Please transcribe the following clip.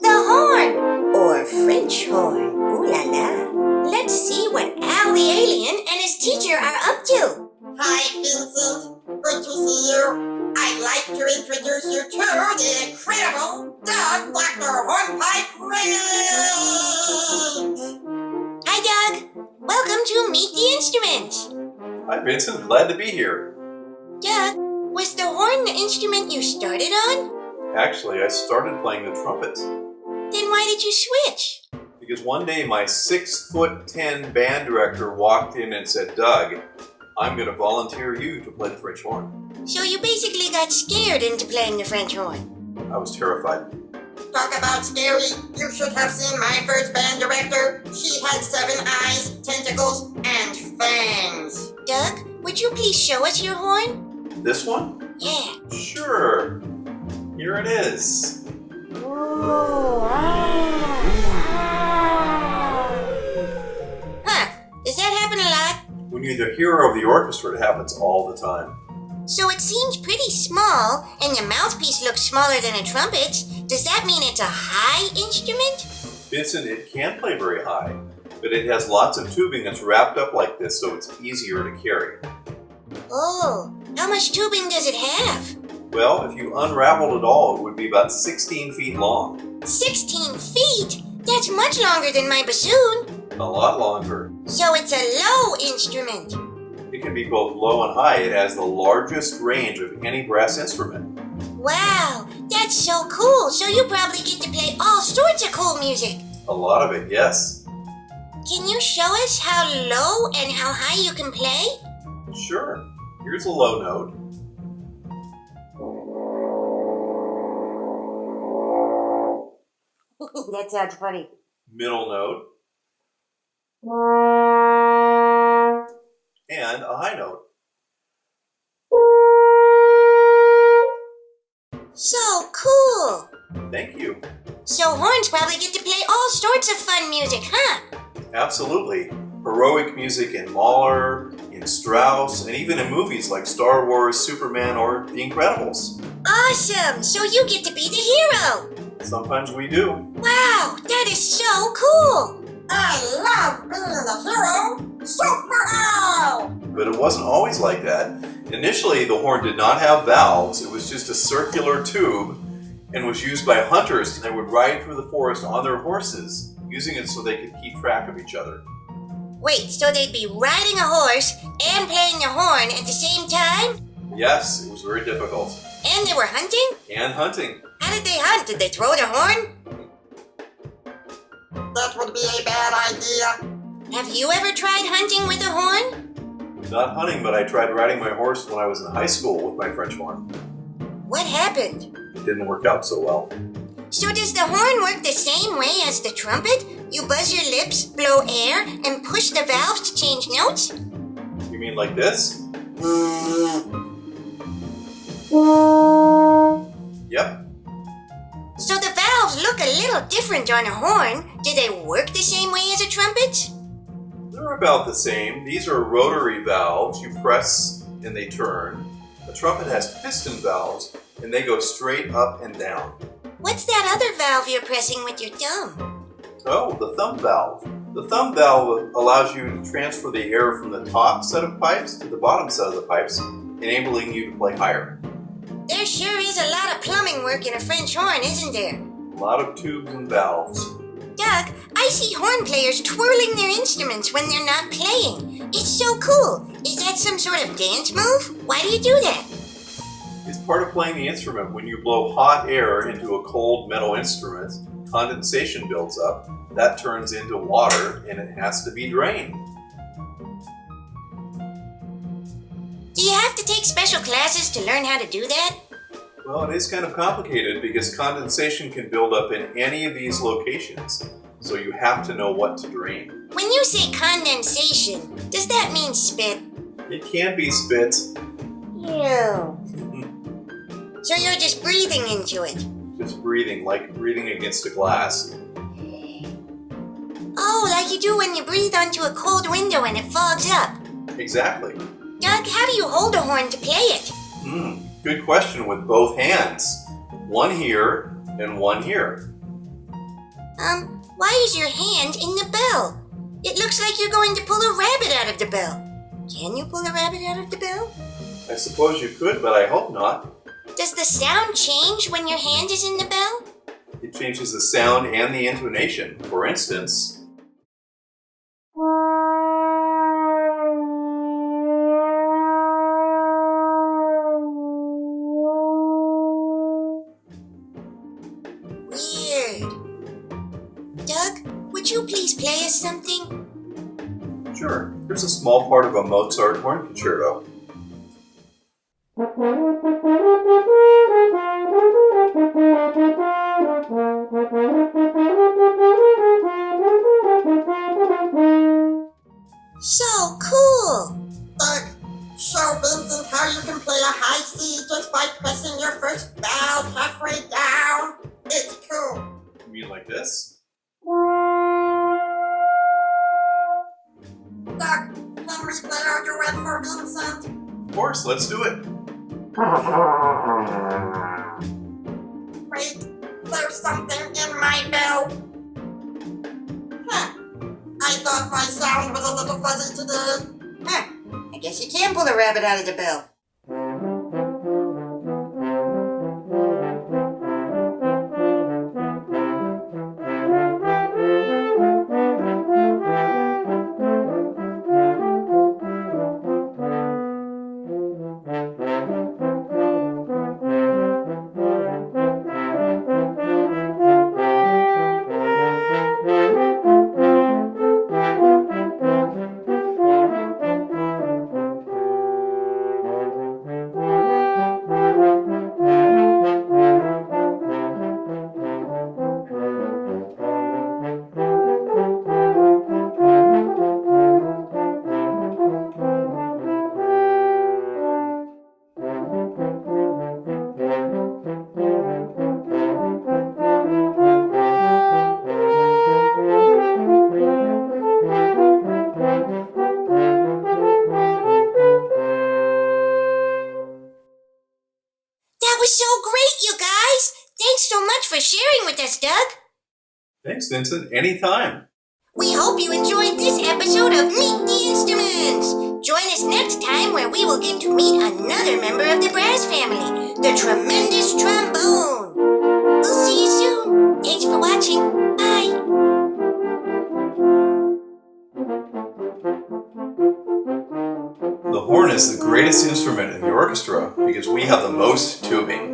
The horn, or French horn. Ooh la la. Let's see what Al the alien and his teacher are up to. Hi, Vincent. Good to see you. I'd like to introduce you to the incredible Doug Dr. Hornpipe Rings. Hi, Doug. Welcome to Meet the Instruments. Hi, Vincent. Glad to be here. Doug, was the horn the instrument you started on? Actually, I started playing the trumpet Then why did you switch? because one day my 6'10" band director walked in and said, "Doug, I'm going to volunteer you to play the French horn." So you basically got scared into playing the French horn. I was terrified. Talk about scary. You should have seen my first band director. She had 7 eyes, tentacles, and fangs. Doug, would you please show us your horn? This one? Yeah. Sure. Here it is. Huh, does that happen a lot? When you're the hero of the orchestra, it happens all the time. So it seems pretty small, and the mouthpiece looks smaller than a trumpet's. Does that mean it's a high instrument? Vincent, it can play very high, but it has lots of tubing that's wrapped up like this, so it's easier to carry. Oh, how much tubing does it have? Well, if you unraveled it all, it would be about 16 feet long. 16 feet? That's much longer than my bassoon. A lot longer. So it's a low instrument. It can be both low and high. It has the largest range of any brass instrument. Wow, that's so cool. So you probably get to play all sorts of cool music. A lot of it, yes. Can you show us how low and how high you can play? Sure. Here's a low note. That sounds funny. Middle note. And a high note. So cool. Thank you. So horns probably get to play all sorts of fun music, huh? Absolutely. Heroic music in Mahler, in Strauss, and even in movies like Star Wars, Superman, or The Incredibles. Awesome! So you get to be the hero! Sometimes we do. Wow, that is so cool! I love being the hero. Super Al! But it wasn't always like that. Initially, the horn did not have valves. It was just a circular tube and was used by hunters, and they would ride through the forest on their horses, using it so they could keep track of each other. Wait, so they'd be riding a horse and playing the horn at the same time? Yes, it was very difficult. And they were hunting? And hunting. How did they hunt? Did they throw the horn? That would be a bad idea. Have you ever tried hunting with a horn? Not hunting, but I tried riding my horse when I was in high school with my French horn. What happened? It didn't work out so well. So does the horn work the same way as the trumpet? You buzz your lips, blow air, and push the valves to change notes? You mean like this? Yep. So the valves look a little different on a horn. Do they work the same way as a trumpet? They're about the same. These are rotary valves. You press and they turn. The trumpet has piston valves, and they go straight up and down. What's that other valve you're pressing with your thumb? Oh, the thumb valve. The thumb valve allows you to transfer the air from the top set of pipes to the bottom set of the pipes, enabling you to play higher. There sure is a lot of plumbing work in a French horn, isn't there? A lot of tubes and valves. Doug, I see horn players twirling their instruments when they're not playing. It's so cool. Is that some sort of dance move? Why do you do that? It's part of playing the instrument. When you blow hot air into a cold metal instrument, condensation builds up. That turns into water, and it has to be drained. Do you have to take special classes to learn how to do that? Well, it is kind of complicated because condensation can build up in any of these locations, so you have to know what to drain. When you say condensation, does that mean spit? It can be spit. Ew. So you're just breathing into it? Just breathing, like breathing against a glass. Oh, like you do when you breathe onto a cold window and it fogs up. Exactly. Doug, how do you hold a horn to play it? Good question. With both hands. One here and one here. Why is your hand in the bell? It looks like you're going to pull a rabbit out of the bell. Can you pull a rabbit out of the bell? I suppose you could, but I hope not. Does the sound change when your hand is in the bell? It changes the sound and the intonation. For instance, Weird. Doug, would you please play us something? sure, here's a small part of a Mozart horn concerto. So cool! Doug, show Vincent how you can play a high C just by pressing your first valve halfway down. It's cool. You mean like this? Doug, can we play our duet for Vincent? Of course, let's do it. Wait, there's something in my bell. Huh. I thought my sound was a little fuzzy today. I guess you can pull a rabbit out of the bell. For sharing with us, Doug. Thanks, Vincent. Anytime. We hope you enjoyed this episode of Meet the Instruments. Join us next time where we will get to meet another member of the brass family, the tremendous trombone. We'll see you soon. Thanks for watching. Bye. The horn is the greatest instrument in the orchestra because we have the most tubing.